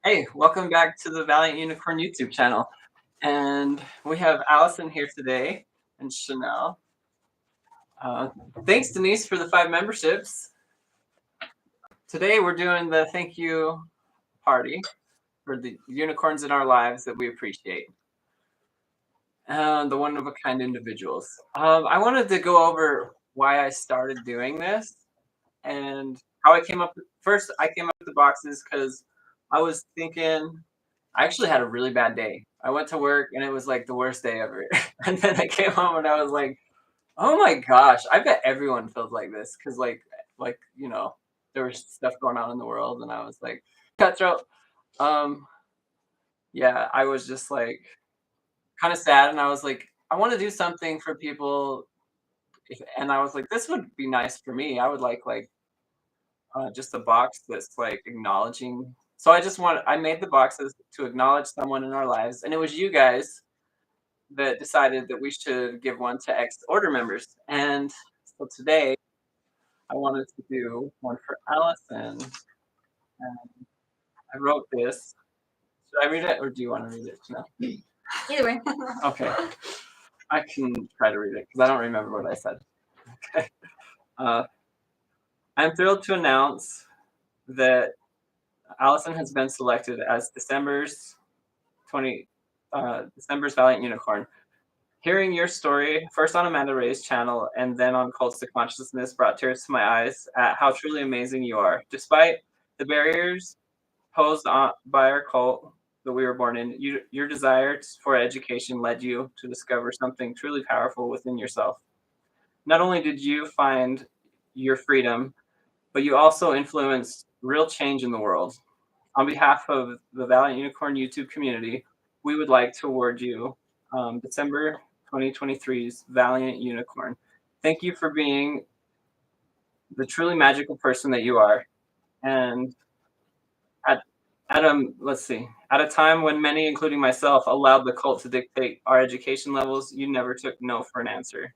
Hey, welcome back to the Valiant Unicorn YouTube channel. And we have Allison here today and Chanel. Uh, Thanks, Denise, for the 5 memberships. Today we're doing the thank you party for the unicorns in our lives that we appreciate. The one-of-a-kind individuals. I wanted to go over why I started doing this and how I came up with, first I came up with the boxes because I was thinking I actually had a really bad day. I went to work and it was like the worst day ever. And then I came home and I was like, oh my gosh, I bet everyone feels like this because there was stuff going on in the world and I was like cutthroat. Um yeah, I was just like kind of sad and I was like, I want to do something for people and I was like, this would be nice for me. I would like just a box that's like acknowledging. So I made the boxes to acknowledge someone in our lives, and it was you guys that decided that we should give one to ex order members. And so today I wanted to do one for Allison. And I wrote this. Should I read it or do you want to read it? No. Either way. Okay. I can try to read it because I don't remember what I said. Okay. I'm thrilled to announce that Allison has been selected as December's Valiant Unicorn. Hearing your story, first on Amanda Ray's channel and then on Cults to Consciousness, brought tears to my eyes at how truly amazing you are. Despite the barriers posed by our cult that we were born in, your desire for education led you to discover something truly powerful within yourself. Not only did you find your freedom, but you also influenced real change in the world. On behalf of the Valiant Unicorn YouTube community, we would like to award you December 2023's Valiant Unicorn. Thank you for being the truly magical person that you are. And at a time when many, including myself, allowed the cult to dictate our education levels, you never took no for an answer.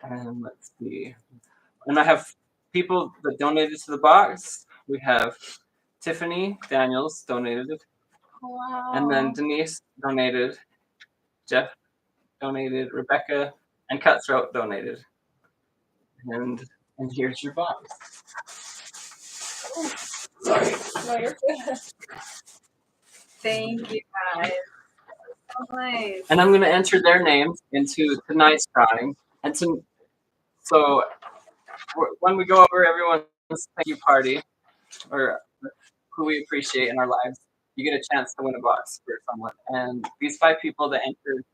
And let's see. And I have people that donated to the box. We have Tiffany Daniels donated. Wow. And then Denise donated. Jeff donated. Rebecca and Cutthroat donated. And here's your box. Sorry. No, you're good. Thank you guys. So nice. And I'm going to enter their names into tonight's drawing. And so when we go over everyone's thank you party, or who we appreciate in our lives, you get a chance to win a box for someone. And these 5 people that entered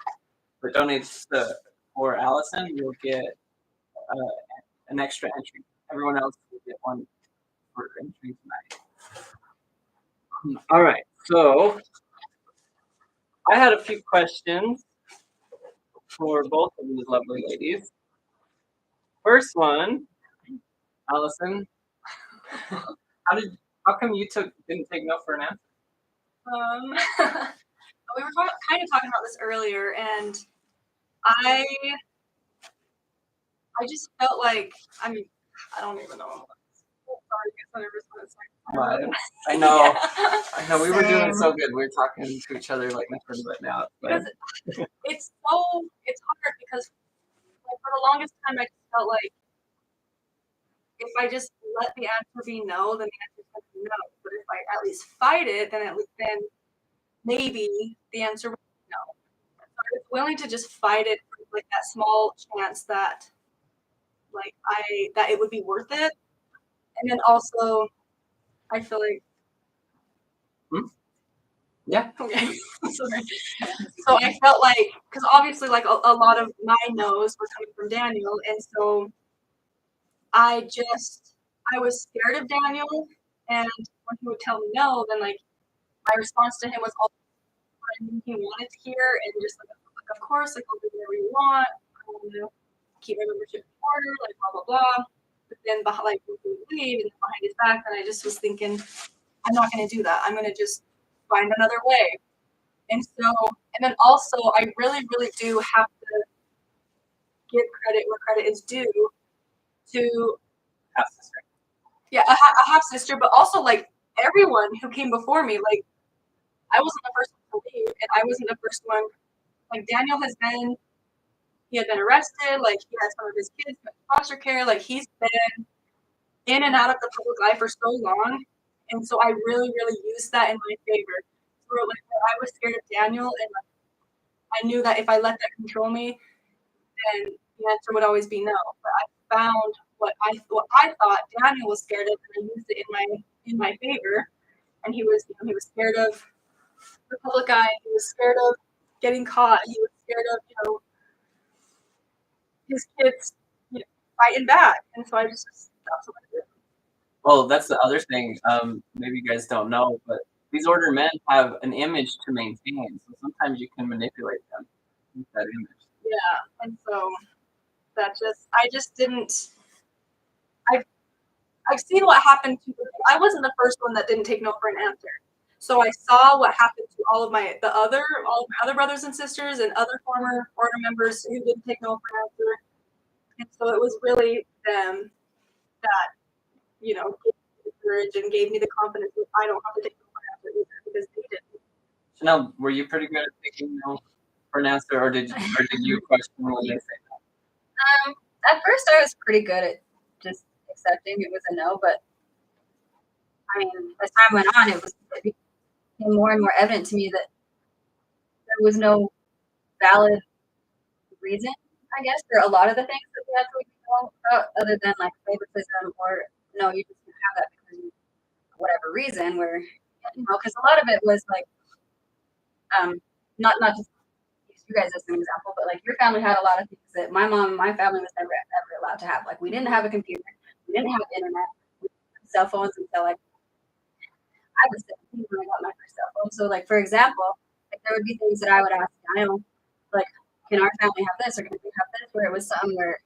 or donated for Allison, you'll get an extra entry. Everyone else will get one for entry tonight. All right, so I had a few questions for both of these lovely ladies. First one, Allison, how come you didn't take no for an answer? We were kind of talking about this earlier, and I just felt like, I don't even know. Sorry, I get so nervous when it's like. I know. Yeah. I know. We were doing so good. We were talking to each other like nothing but now. Because it's hard because like, for the longest time I just felt like if I just let the answer be no, then the answer is going to be no. But if I at least fight it, then maybe the answer will be no. So I was willing to just fight it for like that small chance that it would be worth it. And then also I feel like yeah. Okay. Sorry. So I felt like, because obviously like a lot of my no's were coming from Daniel, and so I was scared of Daniel, and when he would tell me no, then like my response to him was all what he wanted to hear, and just like of course, like I'll do whatever you want. I want to keep my membership in order, like blah blah blah. But then when he would leave and behind his back, then I just was thinking, I'm not going to do that. I'm going to just find another way. And then also, I really, really do have to give credit where credit is due to half sister. Yeah, a half sister, but also like everyone who came before me. Like I wasn't the first one to leave, and I wasn't the first one. Like Daniel he had been arrested. Like he had some of his kids in foster care. Like he's been in and out of the public eye for so long, and so I really, really used that in my favor. So like I was scared of Daniel, and like, I knew that if I let that control me, then the answer would always be no. But I found what I thought Daniel was scared of, and I used it in my favor. And he was scared of the public eye. He was scared of getting caught. He was scared of his kids fighting back. And so I just that's what I did. Well, that's the other thing. Maybe you guys don't know, but these order men have an image to maintain. So sometimes you can manipulate them with that image. Yeah, and so I just didn't. I've seen what happened to. I wasn't the first one that didn't take no for an answer. So I saw what happened to all of my other brothers and sisters and other former order members who didn't take no for an answer. And so it was really them that gave me the courage and gave me the confidence that I don't have to take no for an answer either, because they didn't. Chanel, were you pretty good at taking no for an answer, or did you question when they say no? At first I was pretty good at just accepting it was a no, but I mean, as time went on, it became more and more evident to me that there was no valid reason, I guess, for a lot of the things that we had to be wrong about, other than like favoritism or no, you just can't have that because of whatever reason. Where because a lot of it was like, not just use you guys as an example, but like your family had a lot of things that my mom and my family was never ever allowed to have. Like we didn't have a computer, we didn't have internet, we didn't have cell phones until like I was 17 when I got my first cell phone. So like for example, like there would be things that I would ask Daniel, like, can our family have this or can we have this? Where it was something where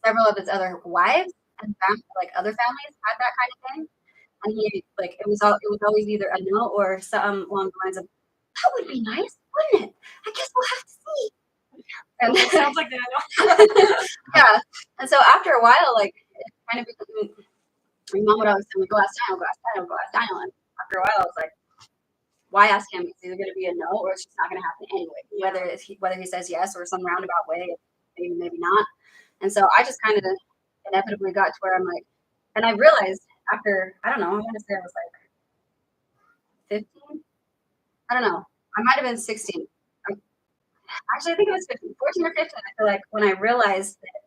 several of his other wives and like other families had that kind of thing. And he like it was always either a no or something along the lines of, that would be nice, wouldn't it? I guess we'll have to see. And It sounds like Daniel. yeah. And so after a while, like it kind of became my mom would always tell me, go ask Daniel, go ask Daniel, go ask Daniel. And after a while I was like, why ask him? It's either gonna be a no or it's just not gonna happen anyway. Whether he says yes or some roundabout way, maybe not. And so I just kind of inevitably got to where I'm like, and I realized after, I don't know, I'm gonna say I was like 15. I don't know. I might have been 16. Actually, I think it was 15, 14 or 15. I feel like when I realized that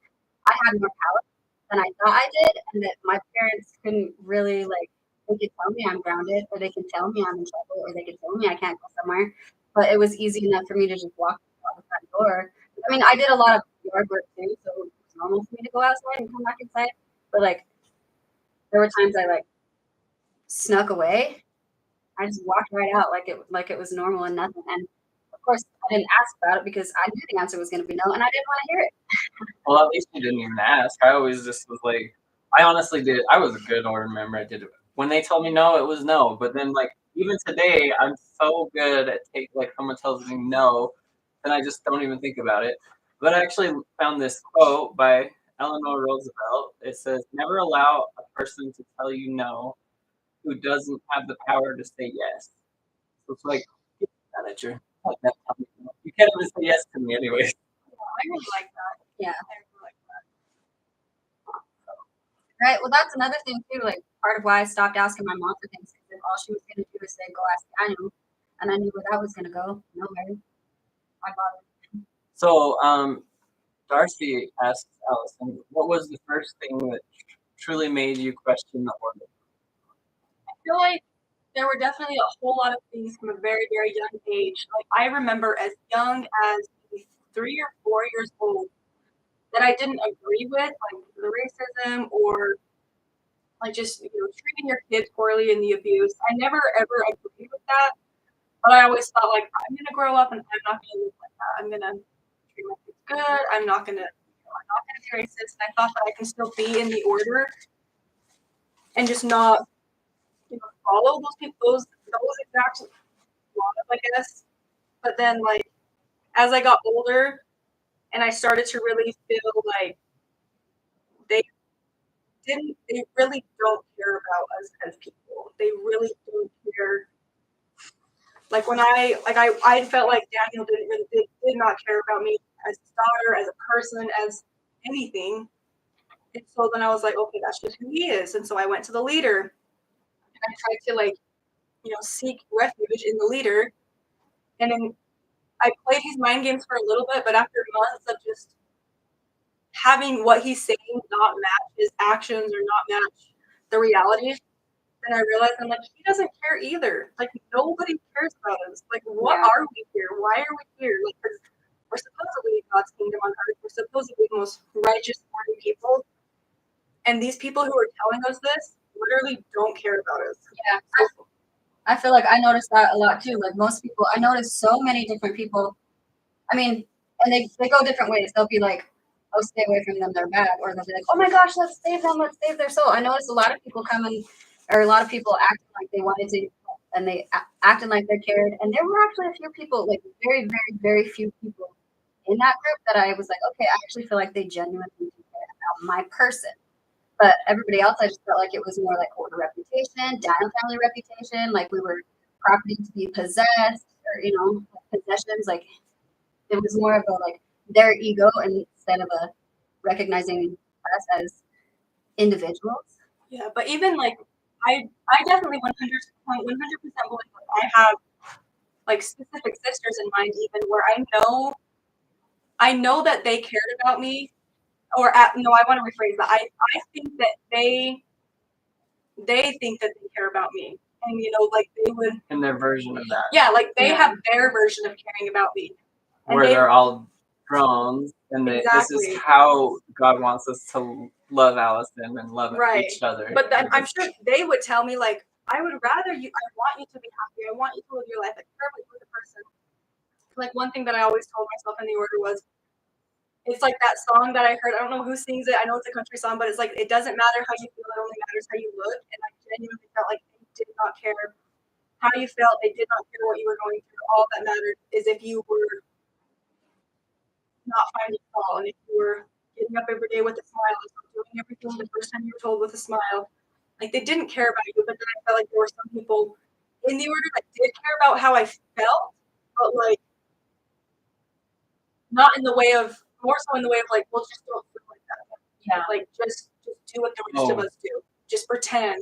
I had more power than I thought I did, and that my parents couldn't really like, they could tell me I'm grounded, or they can tell me I'm in trouble, or they could tell me I can't go somewhere. But it was easy enough for me to just walk out the front door. I mean, I did a lot of yard work too, so it was normal for me to go outside and come back inside. But like, there were times I like snuck away. I just walked right out like it was normal and nothing. And of course, I didn't ask about it because I knew the answer was going to be no, and I didn't want to hear it. Well, at least you didn't even ask. I always just was like, I honestly did. I was a good order member. I did it. When they told me no, it was no. But then, like, even today, I'm so good at like someone tells me no, then I just don't even think about it. But I actually found this quote by Eleanor Roosevelt. It says, "Never allow a person to tell you no who doesn't have the power to say yes." So it's like, get that at your. Like that. You can't even say yes to me, anyways. I really like that. Yeah. I really like that. Right. Well, that's another thing too. Like part of why I stopped asking my mom for things, because all she was going to do is say, "Go ask Daniel," and I knew where that was going to go. Nowhere. I bothered. So, Darcy asked Allison, what was the first thing that truly made you question the order? I feel like there were definitely a whole lot of things from a very, very young age. Like I remember as young as maybe 3 or 4 years old that I didn't agree with, like the racism or like just treating your kids poorly and the abuse. I never ever agreed with that, but I always thought like I'm gonna grow up and I'm not gonna live like that. I'm gonna treat my kids good. I'm not gonna be racist. And I thought that I can still be in the order and just not follow those people, those exact laws, I guess. But then like as I got older and I started to really feel like they they really don't care about us as people. They really don't care Like when I felt like Daniel did not care about me as his daughter, as a person, as anything. And so then I was like, okay, that's just who he is. And so I went to the leader and I tried to like, seek refuge in the leader. And then I played his mind games for a little bit, but after months of just having what he's saying not match his actions or not match the reality, then I realized I'm like, he doesn't care either. Like nobody cares about us. Like what are we here? Why are we here? Like we're supposedly God's kingdom on earth. We're supposedly the most righteous, morning people. And these people who are telling us this literally don't care about us. Yeah. I feel like I noticed that a lot too. Like most people, I noticed so many different people. I mean, and they go different ways. They'll be like, oh, stay away from them, they're bad. Or they'll be like, oh my gosh, let's save them, let's save their soul. I noticed a lot of people or a lot of people acting like they wanted to, and they acting like they cared. And there were actually a few people, like very, very, very few people in that group that I was like, okay, I actually feel like they genuinely do care about my person. But everybody else, I just felt like it was more like order reputation, Daniel family reputation, like we were property to be possessed, or possessions. Like it was more of a like their ego instead of a recognizing us as individuals. Yeah, but even like I definitely 100% believe like I have like specific sisters in mind, even where I know that they cared about me. No, I want to rephrase that. I think that they think that they care about me, and like they would in their version of that. Yeah, like they have their version of caring about me, where they're all drones, and this is how God wants us to love Allison and love each other. But then I'm sure they would tell me like, I would rather you. I want you to be happy. I want you to live your life like perfect with the person. Like one thing that I always told myself in the order was, it's like that song that I heard. I don't know who sings it. I know it's a country song, but it's like, it doesn't matter how you feel. It only matters how you look. And I genuinely felt like they did not care how you felt. They did not care what you were going through. All that mattered is if you were not finding fault, and if you were getting up every day with a smile, and doing everything the first time you were told with a smile. Like they didn't care about you, but then I felt like there were some people in the order that did care about how I felt, but like not in the way of, more so in the way of like, well, just don't feel like that. Yeah. Like just do what the rest of us do. Just pretend.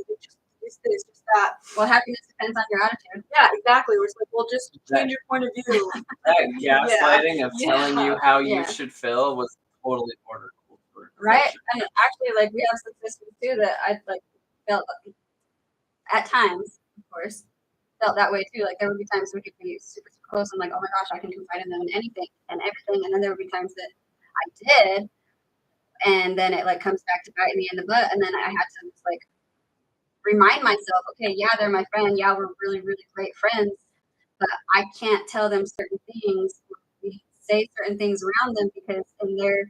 Just this, just that. Well, happiness depends on your attitude. Yeah, exactly. It's like, well, just change your point of view. That gaslighting of telling you how you should feel was totally order. Right? And actually, like, we have some sisters too that I like felt at times, of course, felt that way too. Like there would be times we could be super, super close. I'm like, oh my gosh, I can confide in them in anything and everything. And then there would be times that I did, and then it like comes back to bite me in the butt. And then I had to just, like, remind myself, okay, yeah, they're my friend. Yeah, we're really, really great friends, but I can't tell them certain things, say certain things around them, because in their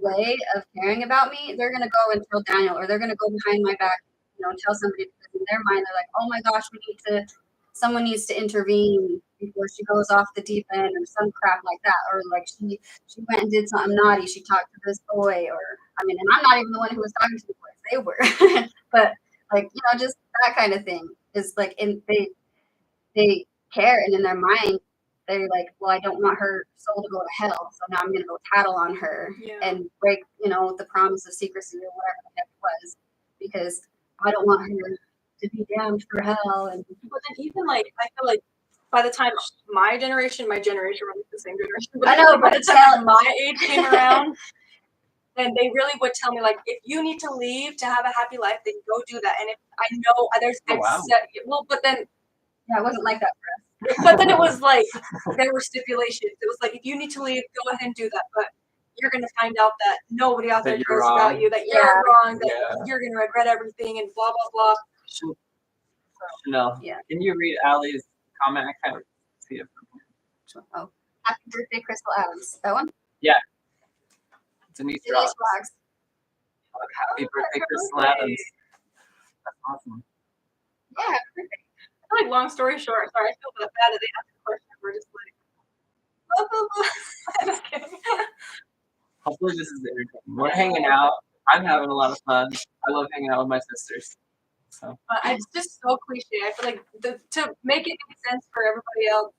way of caring about me, they're gonna go and tell Daniel, or they're gonna go behind my back, and tell somebody, because in their mind they're like, oh my gosh, someone needs to intervene before she goes off the deep end, or some crap like that, or like she went and did something naughty, she talked to this boy, or I mean, and I'm not even the one who was talking to the boys, they were, but like just that kind of thing is like, they care, and in their mind they're like, well, I don't want her soul to go to hell, so now I'm going to go tattle on her and break, the promise of secrecy or whatever the heck it was, because I don't want her to be damned for hell. And but then even like, I feel like by the time my generation runs the same generation, but I know, by the time my age came around, then they really would tell me like, if you need to leave to have a happy life, then go do that. And if I know but then it wasn't like that for us. But then it was like, there were stipulations. It was like, if you need to leave, go ahead and do that. But you're going to find out that nobody out there cares about you, that you're wrong, that you're going to regret everything, and blah, blah, blah. Chanel, can you read Allie's comment? I can't see it from here. Oh, happy birthday, Crystal Adams. That one? Yeah. Denise Rocks. Rocks. Happy birthday, Crystal Adams. That's awesome. Yeah, happy birthday. Like, long story short, sorry, I feel bad that they asked the question. We're just like, blah, blah, blah. I'm just kidding. Hopefully this is entertaining. We're hanging out. I'm having a lot of fun. I love hanging out with my sisters. So But it's just so cliche. I feel like to make it make sense for everybody else,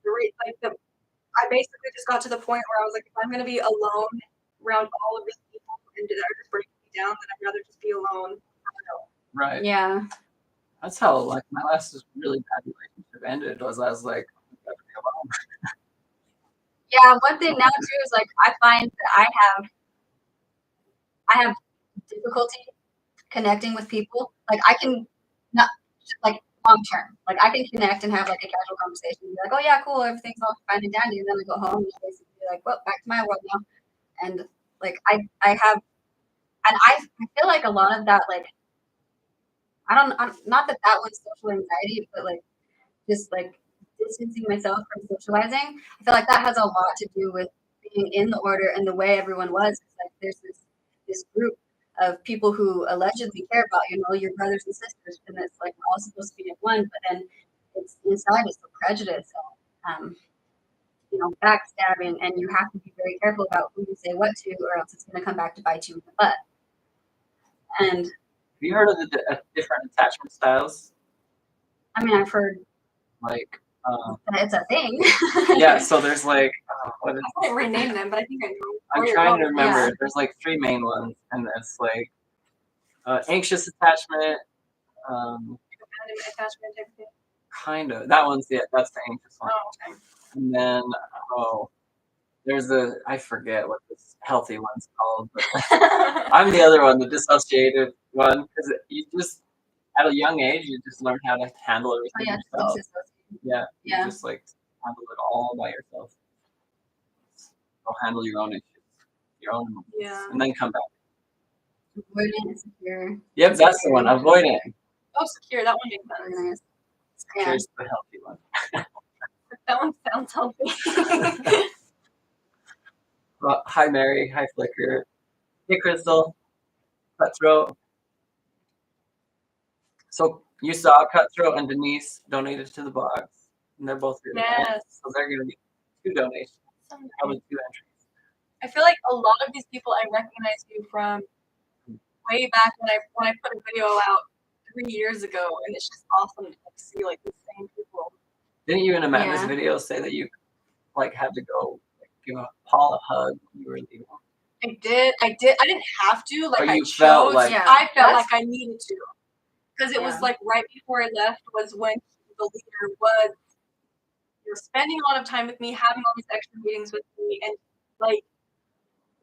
I basically just got to the point where I was like, if I'm gonna be alone around all of these people and they're just breaking me down, then I'd rather just be alone. right. Yeah. That's how like my last really bad relationship ended. Was I was like, I'd rather be alone. Yeah. One thing now too is like I find that I have difficulty connecting with people. Like I can not like long term. Like I can connect and have like a casual conversation. Be like, oh yeah, cool, everything's all fine and dandy. And then I go home and just basically be like, well, back to my world now. And like I feel like a lot of that like not that one's social anxiety, but like just like distancing myself from socializing. I feel like that has a lot to do with being in the order and the way everyone was. It's like there's this group of people who allegedly care about, your brothers and sisters, and it's like we're all supposed to be at one, but then it's inside it's the prejudice, backstabbing, and you have to be very careful about who you say what to, or else it's going to come back to bite you in the butt. And Have you heard of the different attachment styles? I mean, I've heard Like, that it's a thing. yeah. So there's like, what is? I can't rename them, but I think I know. I'm where you're trying to going. remember. Yeah. There's like 3 main ones, and it's like anxious attachment. Abandonment attachment type of thing. Kind of. That one's that's the anxious one. Oh, okay. And then there's I forget what this healthy one's called, but I'm the other one, the dissociative one, because you just at a young age you just learn how to handle Oh everything yeah, yourself. it's Yeah, Yeah. you just like handle it all by yourself. Go handle your own issues, your own emotions, Yeah. and then come back. avoidant, insecure, Yep, that's the one. Avoidant. Oh, secure. That one makes sense. organized. Yeah. Here's the healthy one. That one sounds healthy. Well, hi Mary, hi Flicker, hey Crystal, Cutthroat. So you saw Cutthroat and Denise donated to the box, and they're both really nice. Yes. So they're gonna get 2 donations, probably 2 entries. I feel like a lot of these people I recognize you from way back when I put a video out 3 years ago, and it's just awesome to see like the same people. Didn't you in Amanda's Yeah. video say that you like had to go like, give Paul a hug when you were leaving? I did. I didn't have to. Like Or I you chose. felt like- Yeah. I felt That's- like I needed to, because it was Yeah. like right before I left was when the leader was, spending a lot of time with me, having all these extra meetings with me, and like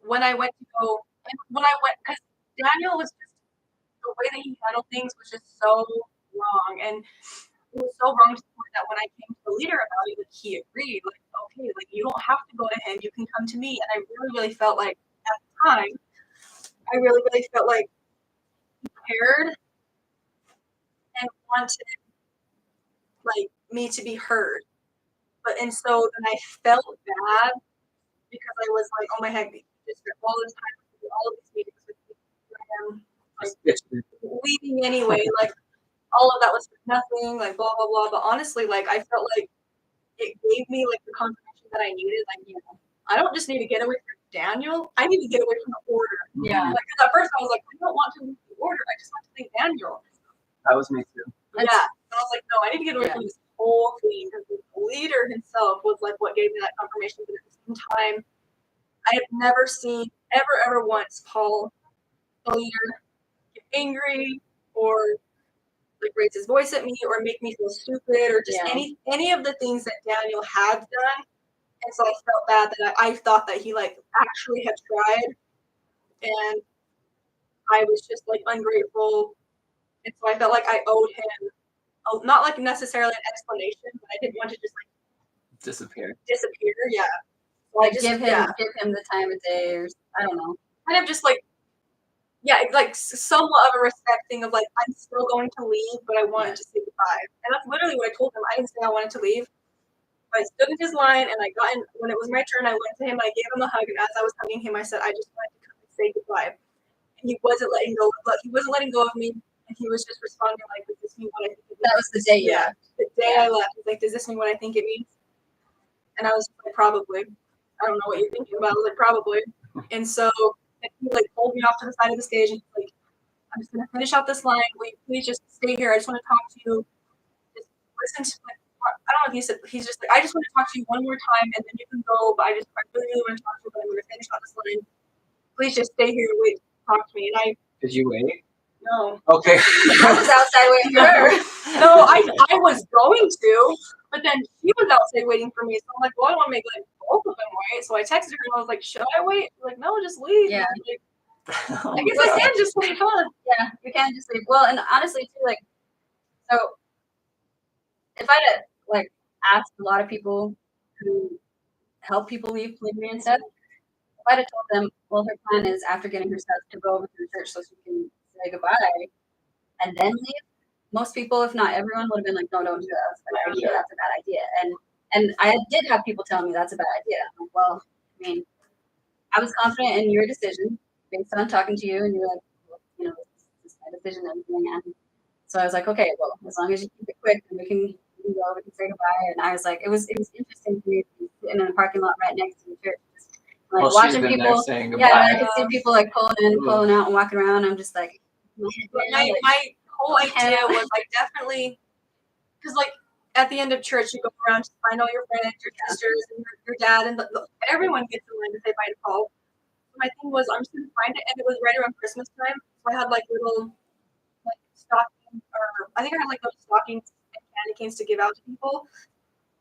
when I went to go, because Daniel was just the way that he handled things was just so wrong, and it was so wrong to the point that when I came to the leader about it, like, he agreed, like, okay, like you don't have to go to him, you can come to me. And I really felt like at the time, I really felt like he cared and wanted like me to be heard. And so then I felt bad because I was like, oh my heck, he just spent all this time with me, all of these meetings with me, and I'm leaving anyway, like all of that was for nothing, like blah blah blah. But honestly, like I felt like it gave me like the confirmation that I needed. Like, I don't just need to get away from Daniel, I need to get away from the order. Yeah. Like, because at first I was like, I don't want to leave the order, I just want to leave Daniel. That was me too. Yeah. And I was like, no, I need to get away from this whole thing, because the leader himself was like what gave me that confirmation. But at the same time, I have never seen ever once Paul, the leader, get angry or like raise his voice at me or make me feel stupid or just any of the things that Daniel had done. And so I felt bad that I thought that he like actually had tried, and I was just like ungrateful. And so I felt like I owed him, not like necessarily an explanation, but I didn't want to just like Disappear. Yeah. So Like I just give him the time of day, or I don't know. kind of just like, like somewhat of a respect thing of like, I'm still going to leave, but I wanted to say goodbye. And that's literally what I told him. I didn't say I wanted to leave. But I stood in his line, and I got in. When it was my turn, I went to him, I gave him a hug, and as I was hugging him, I said, I just wanted to come and say goodbye. And he wasn't letting go. He wasn't letting go of me, and he was just responding like, does this mean what I think it means? That was the day you left. The day I left. He's like, does this mean what I think it means? And I was like, probably. I don't know what you're thinking about. I was like, probably. And so he like pulled me off to the side of the stage and like, I'm just gonna finish out this line. Will you please just stay here? I just want to talk to you. Just listen to like, I don't know if he said, he's just like, I just want to talk to you one more time and then you can go, but I really, really want to talk to you, but I'm gonna finish out this line. Please just stay here and wait to talk to me. And Did you wait? no. Okay. I was outside waiting for her. No, I was going to, but then she was outside waiting for me. So I'm like, well, I want to make like both of them wait. So I texted her and I was like, should I wait? Like, no, just leave. Yeah. Like, Oh I guess my I God. can just leave, huh? Yeah, you can't just leave. Well, and honestly, too, like, so if I'd have, like, asked a lot of people who help people leave polygamy and stuff, if I'd have told them, well, her plan is after getting her stuff to go over to the church so she can say goodbye and then leave, most people, if not everyone, would have been like, no, don't do that. That's a bad idea. That's a bad idea. And I did have people tell me that's a bad idea. I'm like, well, I mean, I was confident in your decision based on talking to you, and you're like, well, you know, this is my decision and everything. And so I was like, okay, well, as long as you keep it quick, then we can go, we can say goodbye. And I was like, it was interesting for me to be sitting in a parking lot right next to the church, just, like Well, she's watching been there people. saying goodbye. Yeah, I could see people like pulling in, pulling out, and walking around. I'm just like, My whole idea was like definitely because like at the end of church you go around to find all your friends, your sisters, and your dad, and everyone gets in line to say bye to Paul. My thing was I'm just gonna find it, and it was right around Christmas time, so I had like little like stockings, or I think I had like those stockings and candy canes to give out to people.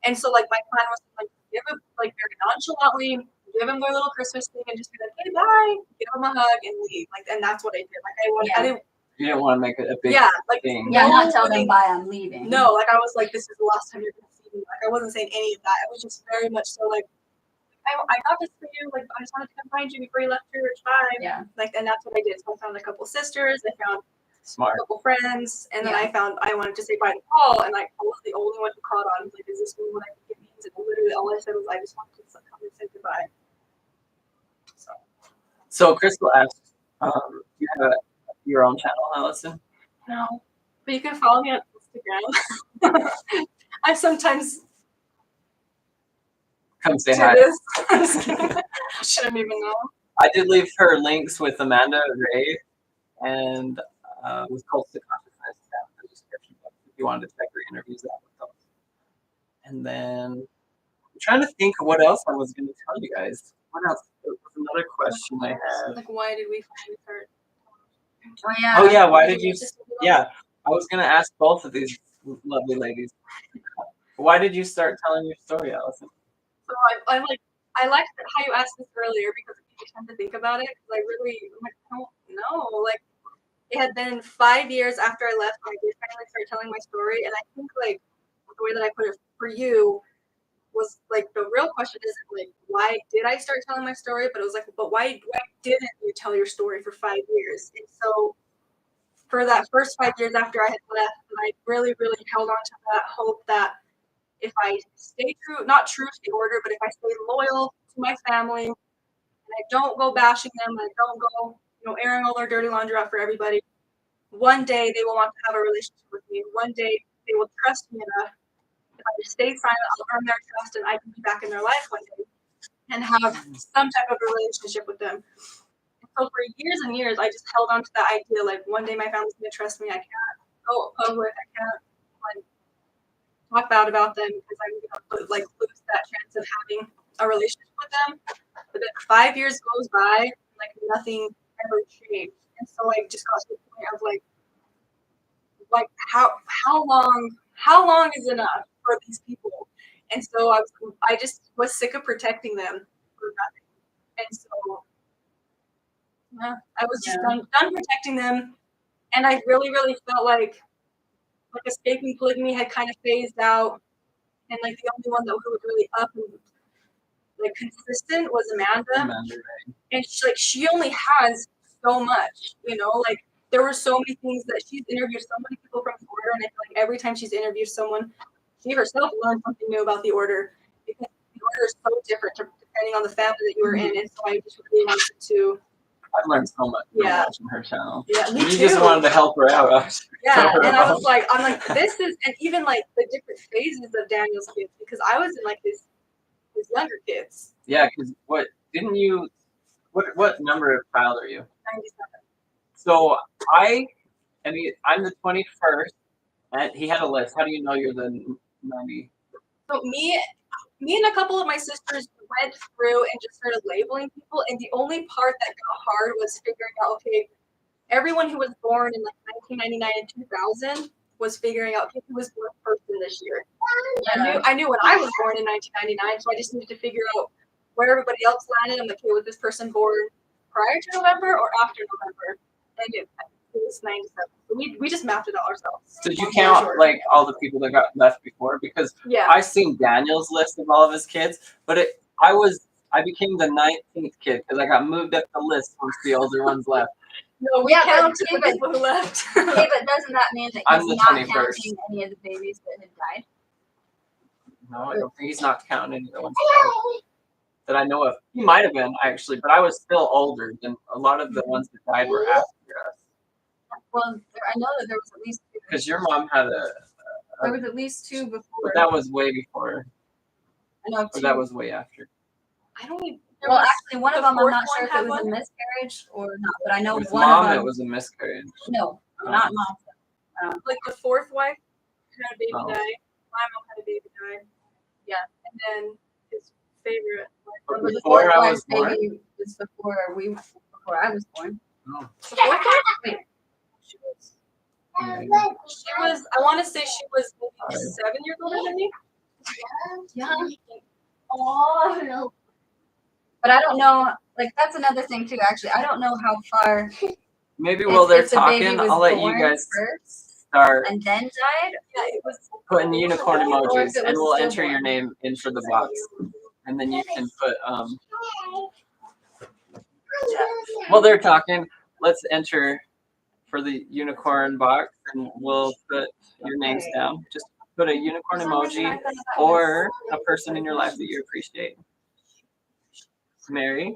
And so like my plan was to like give them like very nonchalantly, give them their little Christmas thing, and just be like, hey, bye, give them a hug, and leave. Like, and that's what I did. Like I didn't. You didn't want to make it a big Like thing. yeah, not tell them bye, I'm leaving. No, like I was like, this is the last time you're gonna see me. Like I wasn't saying any of that. It was just very much so like, I got this for you. Like I just wanted to come find you before you left church. Bye. Yeah. Like, and that's what I did. So I found a couple sisters. I found Smart. a couple friends, and then Yeah. I wanted to say bye to Paul, and like I was the only one who caught on. Like, is this what I think it means? And literally all I said was, I just wanted to come and say goodbye. So Crystal asked, you have your own channel, Allison? No, but you can follow me on Instagram. I sometimes Come say do hi. this. Shouldn't even know. I did leave her links with Amanda Ray and with Cults to Consciousness down in the description box if you wanted to check her interviews out with those. And then I'm trying to think of what else I was going to tell you guys. What else? There was another question I had. Like, why did we finally start? Oh yeah. Oh yeah, why did you? Yeah, I was going to ask both of these lovely ladies. Why did you start telling your story, Allison? So I liked how you asked this earlier because it gave me time to think about it. Because I'm like, I don't know. Like, it had been 5 years after I left when I did finally start telling my story, and I think like the way that I put it for you was like the real question isn't like why did I start telling my story, but it was like, but why didn't you tell your story for 5 years? And so for that first 5 years after I had left, I really, really held on to that hope that if I stay true, not true to the order, but if I stay loyal to my family and I don't go bashing them, and I don't go, airing all their dirty laundry out for everybody, one day they will want to have a relationship with me. One day they will trust me enough. If I just stay silent, I'll earn their trust and I can be back in their life one day and have some type of a relationship with them. And so for years and years, I just held on to that idea, like one day my family's going to trust me. I can't go public. I can't like talk bad about them because I'm going to like lose that chance of having a relationship with them. But then 5 years goes by, and like nothing ever changed. And so I just got to the point of like how long is enough for these people? And so I just was sick of protecting them for nothing. And so yeah, I was just done protecting them. And I really, really felt like escaping polygamy had kind of phased out. And like the only one that who was really up and like consistent was Amanda. And she only has so much, like there were so many things that she's interviewed so many people from the order, and I feel like every time she's interviewed someone, she herself learned something new about the order because the order is so different depending on the family that you were in. And so I just really wanted to. I've learned so much from watching her channel. Yeah, me you too. just wanted to help her out. Yeah, and I was like, this is, and even like the different phases of Daniel's kids, because I was in like his younger kids. Yeah, because what number of child are you? 97. So I'm the 21st, and he had a list. How do you know you're the 90? So me and a couple of my sisters went through and just started labeling people, and the only part that got hard was figuring out, okay, everyone who was born in like 1999 and 2000 was figuring out who was born first in this year. Yeah. I knew when I was born in 1999, so I just needed to figure out where everybody else landed. I'm like, okay, was this person born prior to November or after November? And it was 97. So we just mapped it out ourselves. Did you count like all the people that got left before? Because Yeah. I seen Daniel's list of all of his kids, but I became the 19th kid because I got moved up the list once the older ones left. No, we counted the people who left. Okay, but doesn't that mean that I'm he's the not 21st. counting any of the babies that had died? No, I don't think he's not counting any of the ones that I know of. He might have been actually, but I was still older than a lot of the ones that died were after us. Well, I know that there was at least two. Because your mom had There was at least two before. but that was way before. I know Or two. that was way after. I don't even. Well, actually, one of the them, I'm fourth not sure one if had it was a one? miscarriage or not, but I know With one mom, of them. it was a miscarriage. No, not mom. Like the fourth wife had a baby Oh. die. My mom had a baby die. Yeah, and then his favorite. But But the before fourth I wife's was born. baby was before I was born. Oh. The fourth wife? Wait. She was. I want to say she was maybe 7 years older than me. Yeah. Oh no. But I don't know. Like that's another thing too. Actually, I don't know how far. Maybe while they're if the baby talking, was I'll let you born guys first start and then died. Yeah, it was. putting unicorn Or emojis, if it and was we'll enter stillborn. your name in for the box, and then you can put While they're talking, let's enter for the unicorn box, and we'll put your names down. Just put a unicorn emoji or a person in your life that you appreciate. Mary,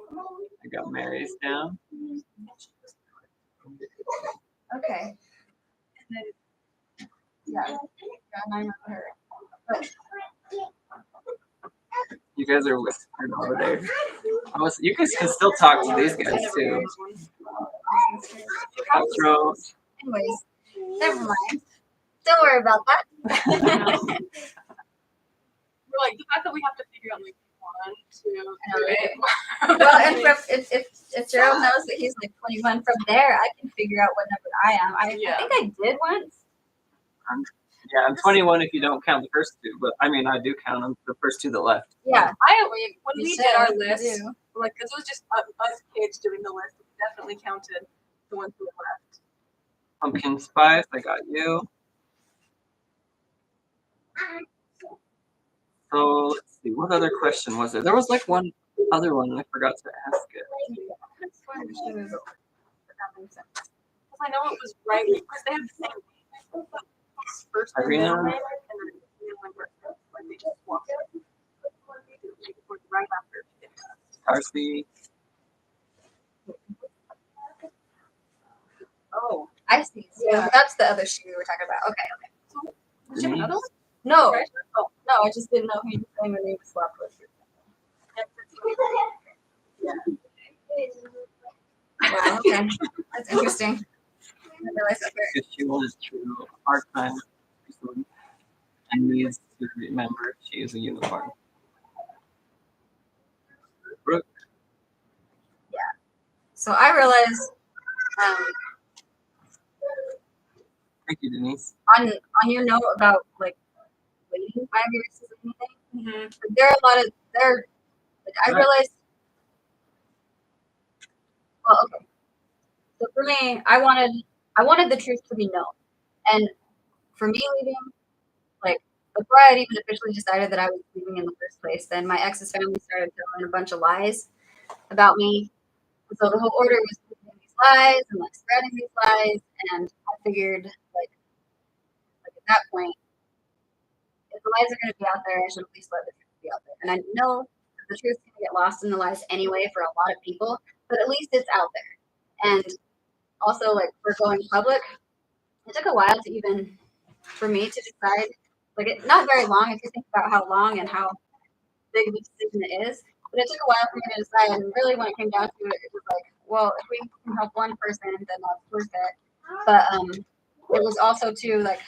I got Mary's down. Okay. Yeah. Yeah, I remember her. But You guys are whispering over there. You guys can still talk to these guys too. Outro. anyways, never mind. Don't worry about that. We're like the fact that we have to figure out like 1, 2, 3. Well, and if Gerald knows that he's like 21, from there I can figure out what number I am. I think I did once. Yeah, I'm 21 if you don't count the first two, but I mean I do count them, the first two that left. Yeah. When we You did our said you list, do. like because it was just us kids doing the list, we definitely counted the ones who left. Pumpkin spice, I got you. So let's see, what other question was there? There was like one other one and I forgot to ask it. Because I know it was right because they have the same name. First and Irina. middle name, and then they just swapped it. Right after. Darcy. Oh, I see. So that's the other shoe we were talking about. Okay. Did you have another one? No, Right? Oh, no, I just didn't know who you were saying when they were swapped with. Wow, okay. That's interesting. I didn't realize that. Because she was true part-time person and needs to remember she is a unicorn. Brooke. So I realized Thank you, Denise. on your note about like waiting 5 years or anything, Mm-hmm. there are a lot of like I realized. Well, okay. So for me, I wanted the truth to be known, and for me leaving, like before I had even officially decided that I was leaving in the first place, then my ex's family started telling a bunch of lies about me. And so the whole order was believing these lies and like spreading these lies, and I figured like at that point, if the lies are going to be out there, I should at least let the truth be out there. And I know that the truth's going to get lost in the lies anyway for a lot of people, but at least it's out there. And also, like for going public, it took a while to even for me to decide. Like not very long if you think about how long and how big of a decision it is. But it took a while for me to decide. And really, when it came down to it, it was like, well, if we can help one person, then that's worth it. But it was also too like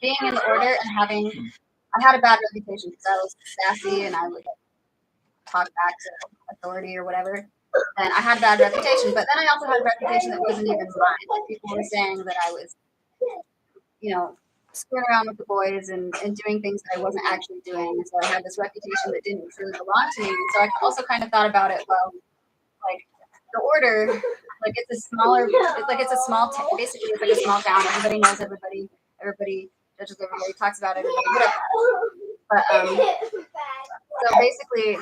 being in the order and having. I had a bad reputation because I was sassy and I would talk back to authority or whatever. And I had a bad reputation, but then I also had a reputation that wasn't even mine. Like people were saying that I was, you know, screwing around with the boys and doing things that I wasn't actually doing. And so I had this reputation that didn't truly belong to me. And so I also kind of thought about it, well, like the order, like it's a smaller, it's a small, basically it's like a small town. Everybody knows everybody. Everybody judges everybody, talks about everybody, whatever. But so basically, I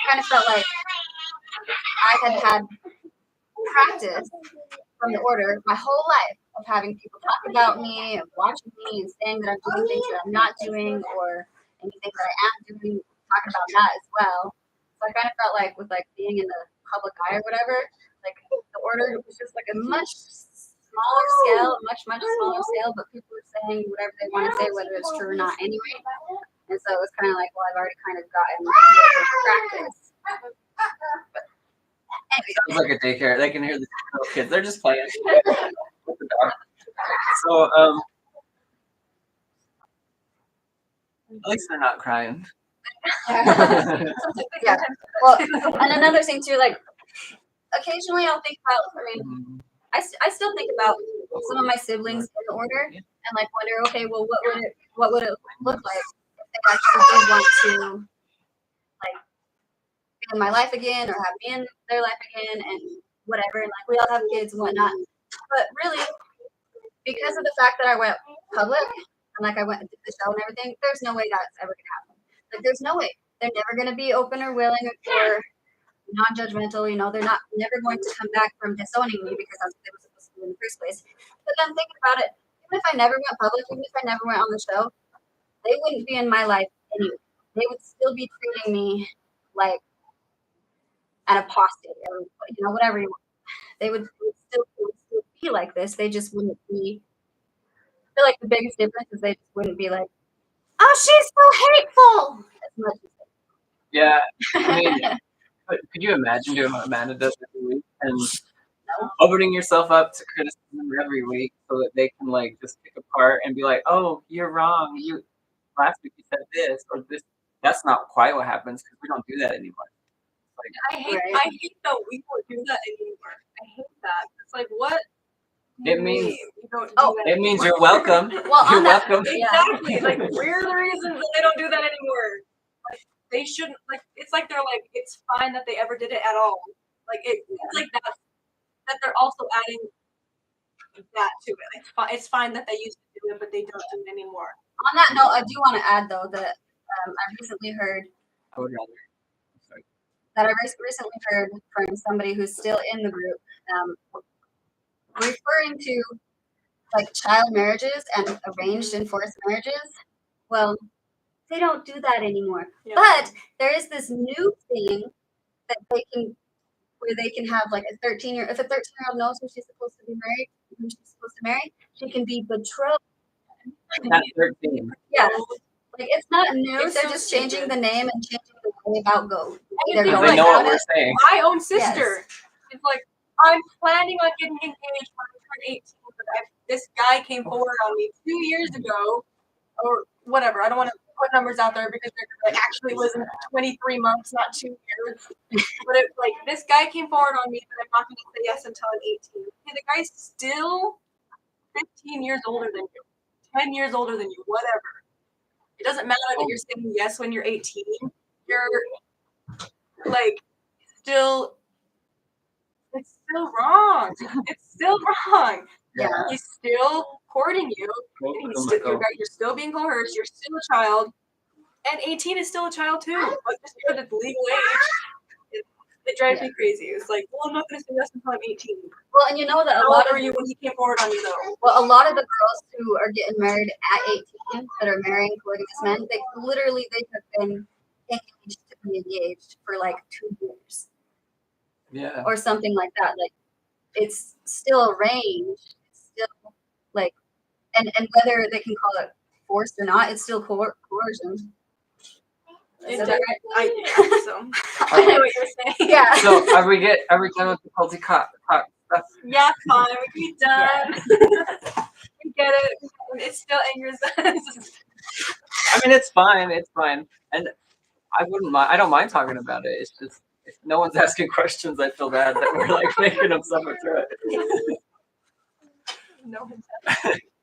kind of felt like I had practice from the order my whole life of having people talk about me, of watching me, and saying that I'm doing things that I'm not doing, or anything that I am doing, talking about that as well. So I kind of felt like with like being in the public eye or whatever, like the order was just like a much smaller scale, much smaller scale, but people were saying whatever they want to say, whether it's true or not anyway. And so it was kind of like, well, I've already kind of gotten practice. Sounds like a daycare. They can hear the little kids. They're just playing with the dog. So, at least they're not crying. Yeah. Well, and another thing too, like occasionally I'll think about. I mean, I still think about some of my siblings in the order, and like wonder, okay, well, what would it look like if they actually did want to like be in my life again, or have me in their life again, and whatever. And like we all have kids and whatnot, but really, because of the fact that I went public and like I went and did the show and everything, there's no way that's ever gonna happen. Like there's no way. They're never gonna be open or willing or non-judgmental, you know, they're never going to come back from disowning me because that's what they were supposed to do in the first place. But then thinking about it, even if I never went public, even if I never went on the show, they wouldn't be in my life anyway. They would still be treating me like an apostate or, you know, whatever you want. They would still be like this. They just wouldn't be. I feel like the biggest difference is they just wouldn't be like, oh, she's so hateful. As much as Yeah, I mean, could you imagine doing what Amanda does every week and opening yourself up to criticism every week so that they can like just pick apart and be like, "Oh, you're wrong. You last week you said this or this." That's not quite what happens because we don't do that anymore. I hate that we don't do that anymore. I hate that. It's like what? It means you don't do that it means anymore. you're welcome. Well, You're on that- welcome. Exactly. Like we're the reasons that they don't do that anymore. Like they shouldn't. Like it's like they're like it's fine that they ever did it at all. Like it's like that they're also adding that to it. It's fine that they used to do it, but they don't do it anymore. On that note, I do want to add though that I recently heard I would rather. Sorry. that I recently heard from somebody who's still in the group referring to like child marriages and arranged and forced marriages. Well, they don't do that anymore. Yeah. But there is this new thing that they can, where they can have like a 13-year, if a 13-year-old knows who she's supposed to be married, who she's supposed to marry, she can be betrothed. Not 13. Yeah. Like it's not new. It's They're so just changing stupid. the name and changing the way about go. They're Because going They know what about we're it. saying. My own sister is like, I'm planning on getting engaged when I turn 18, but this guy came forward on me 2 years ago, or whatever. I don't want to put numbers out there because they're like actually it was in 23 months, not 2 years. But it's like this guy came forward on me, but I'm not going to say yes until I'm 18. And the guy's still 15 years older than you, 10 years older than you, whatever. It doesn't matter that you're saying yes when you're 18. You're like still. It's still wrong. It's still wrong. Yeah. He's still courting you. You're still being coerced. You're still a child. And 18 is still a child too. But just because it's legal age, it drives me crazy. It's like, well, I'm not going to say yes until I'm 18. Well, and you know that a How lot old of were you when he came forward on you though? well, a lot of the girls who are getting married at 18 that are marrying polygamous men, they have been engaged to be engaged for like 2 years. Yeah. Or something like that. Like it's still arranged. It's still like, and whether they can call it forced or not, it's still coercion. Is that right? I so. I know what you're saying. Yeah. So are we done with the culty talk stuff? Yeah, fine. We can be done. We get it. It still angers us. I mean, it's fine. It's fine. And I wouldn't mind. I don't mind talking about it. It's just if no one's asking questions, I feel bad that we're like making them suffer through it. No one's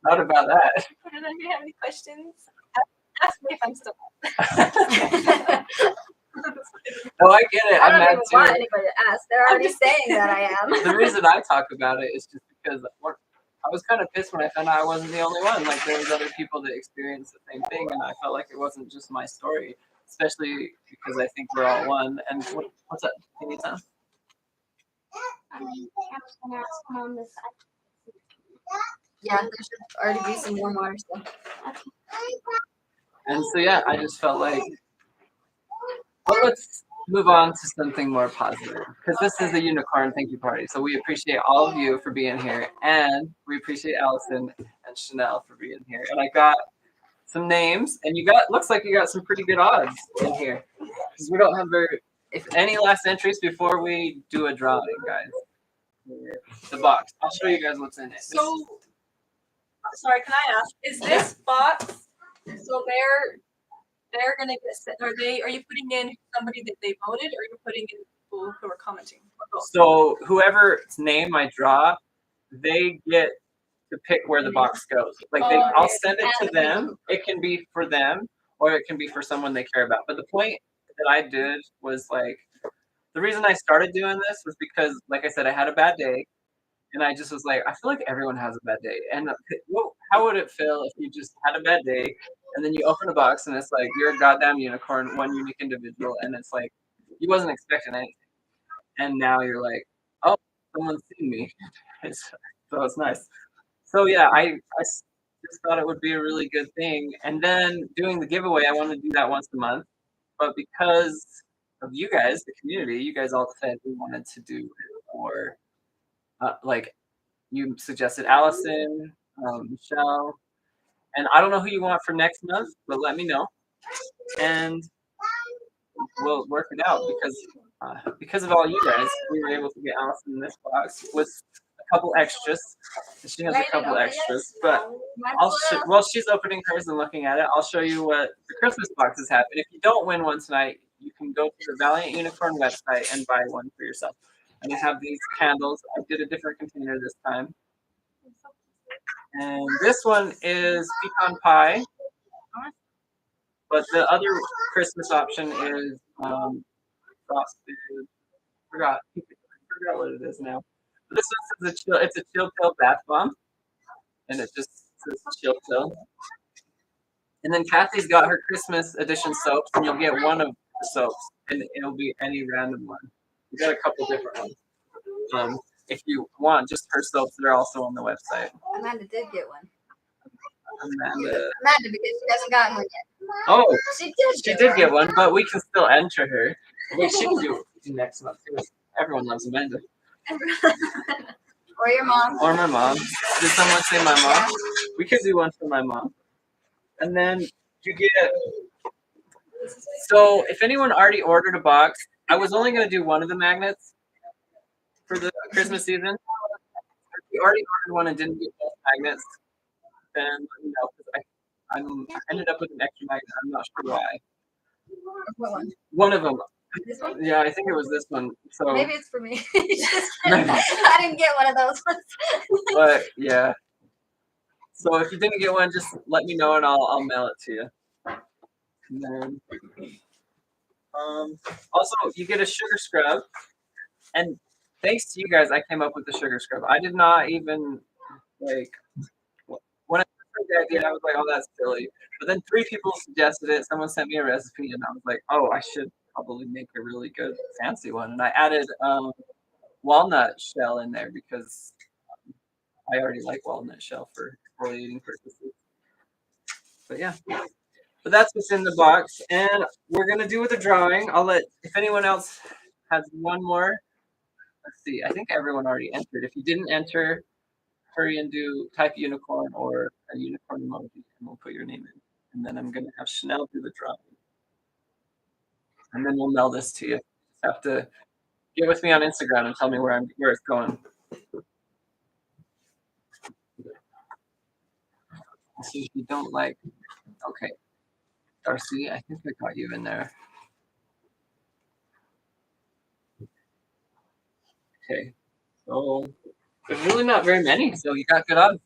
Not about that. Do you have any questions? Ask me if I'm still No, I get it. I I'm don't mad even want too. anybody to ask. They're already saying that I am. The reason I talk about it is just because I was kind of pissed when I found out I wasn't the only one. Like there was other people that experienced the same thing, and I felt like it wasn't just my story. Especially because I think we're all one. And what's up? Anytime. I was gonna ask Mom this. Yeah, there should already be some warm water still. And so yeah, I just felt like, well, let's move on to something more positive because this is the unicorn thank you party. So we appreciate all of you for being here, and we appreciate Allison and Chanel for being here. And I got some names, and looks like you got some pretty good odds in here because we don't have if any last entries before we do a drawing, guys. The box. I'll show you guys what's in it. So, sorry, can I ask? Is this box? So they're gonna get set. Are you putting in somebody that they voted, or are you putting in people who are commenting? So whoever's name I draw, they get to pick where the box goes. Like I'll send it to them. It can be for them, or it can be for someone they care about. But the point that I did was like, the reason I started doing this was because, like I said, I had a bad day, and I just was like, I feel like everyone has a bad day. And how would it feel if you just had a bad day, and then you open a box, and it's like you're a goddamn unicorn, one unique individual, and it's like you wasn't expecting anything, and now you're like, oh, someone's seen me. So it's nice. So yeah, I just thought it would be a really good thing. And then doing the giveaway, I want to do that once a month. But because of you guys, the community, you guys all said we wanted to do it for, like you suggested Allison, Michelle, and I don't know who you want for next month, but let me know. And we'll work it out because of all you guys, we were able to get Allison in this box with a couple extras. She has a couple extras, but while she's opening hers and looking at it, I'll show you what the Christmas boxes have. And if you don't win one tonight, you can go to the Valiant Unicorn website and buy one for yourself. And I have these candles. I did a different container this time. And this one is pecan pie. But the other Christmas option is frosted. Forgot what it is now. But this one says it's a chill pill bath bomb, and it just says chill pill. And then Kathy's got her Christmas edition soaps, and you'll get one of the soaps, and it'll be any random one. We got a couple different ones. If you want just her soaps, they're also on the website. Amanda did get one. Amanda, because she hasn't gotten one yet. oh, She did get one, but we can still enter her. Wait, she can do it next month too. Everyone loves Amanda. Or your mom. Or my mom. Did someone say my mom? We could do one for my mom. And then you get. So if anyone already ordered a box, I was only going to do one of the magnets for the Christmas season. If you already ordered one and didn't get both magnets, then let me know, because I ended up with an extra magnet. I'm not sure why. What one? One of them. This one? Yeah, I think it was this one. So maybe it's for me. I didn't get one of those ones. But yeah. So if you didn't get one, just let me know and I'll mail it to you. And then also you get a sugar scrub, and thanks to you guys, I came up with the sugar scrub. I did not even like when I heard the idea, I was like, oh, that's silly. But then 3 people suggested it. Someone sent me a recipe, and I was like, oh, I should probably make a really good fancy one. And I added walnut shell in there because I already like walnut shell for exfoliating purposes. But yeah, but that's what's in the box, and we're gonna do with a drawing. I'll let if anyone else has one more. Let's see. I think everyone already entered. If you didn't enter, hurry and type unicorn or a unicorn emoji, and we'll put your name in. And then I'm gonna have Chanel do the drawing, and then we'll mail this to you. have to get with me on Instagram and tell me where it's going. So if you don't like, okay, Darcy, I think I got you in there. Okay, so there's really not very many, so you got good odds.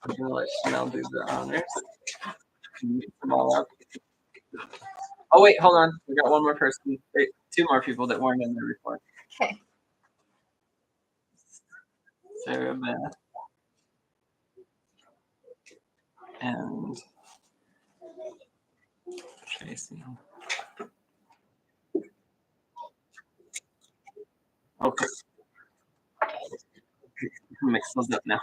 I'm gonna let Chanel do the honors. Mix them all up. Oh wait, hold on. We got one more person. Wait, two more people that weren't in there before. Okay. Sarah Beth and Tracy. Okay. Mix those up now.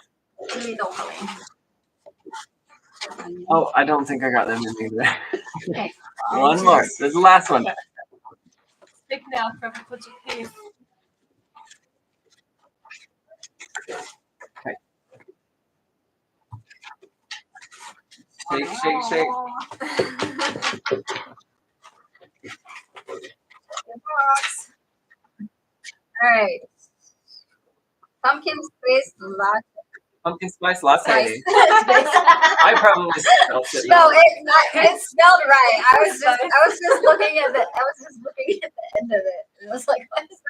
Oh, I don't think I got them in either. Okay. One more. There's the last one. Stick now for put your face. Okay. Shake, shake, shake. All right. Pumpkin spice latte. Pumpkin spice latte. Spice. I probably spelled it. No, it's spelled right. I was just looking at the end of it. It was like, what is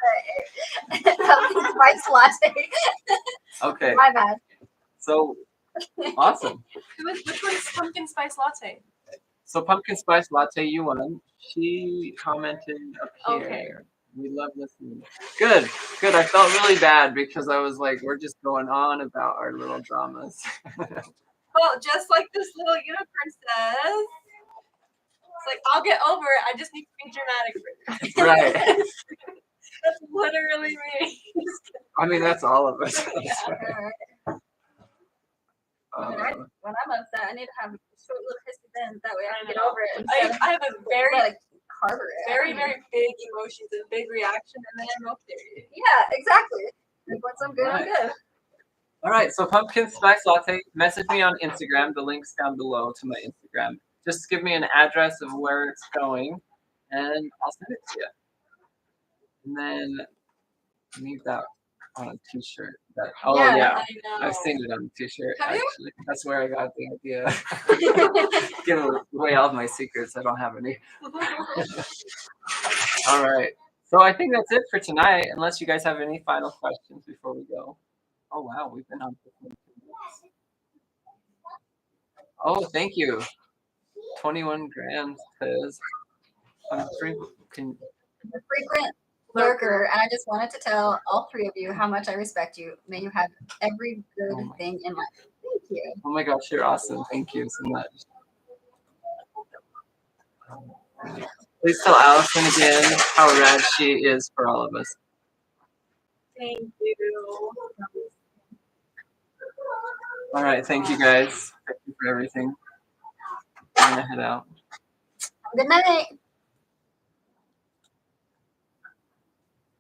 that? Pumpkin spice latte. Okay. My bad. So awesome. Which one's pumpkin spice latte? So pumpkin spice latte, you won. She commented up here. Okay. We love listening. Good, good. I felt really bad because I was like, we're just going on about our little dramas. Well, just like this little unicorn says, it's like, I'll get over it. I just need to be dramatic for Right. That's literally me. I mean, that's all of us. Yeah. When I'm upset, I need to have short little hissy fits. That way I can get over it. I have a very, like carver it. very big emotions and big reaction, and then I'm okay. Yeah, exactly. Like once I'm good, I'm good. All right, so pumpkin spice latte, message me on Instagram. The link's down below to my Instagram. Just give me an address of where it's going, and I'll send it to you. And then I need that on a t-shirt. Yeah. I've seen it on a t-shirt, Have you? actually. That's where I got the idea. Give away all of my secrets. I don't have any. All right. So I think that's it for tonight, unless you guys have any final questions before we go. Oh, wow. We've been on for 22 minutes. Oh, thank you. 21 grams says I'm frequent Lurker, and I just wanted to tell all three of you how much I respect you. May you have every good thing in life. Thank you. Oh my gosh, you're awesome. Thank you so much. Please tell Allison again how rad she is for all of us. Thank you. All right, thank you guys. Thank you for everything. I'm gonna head out. Good night.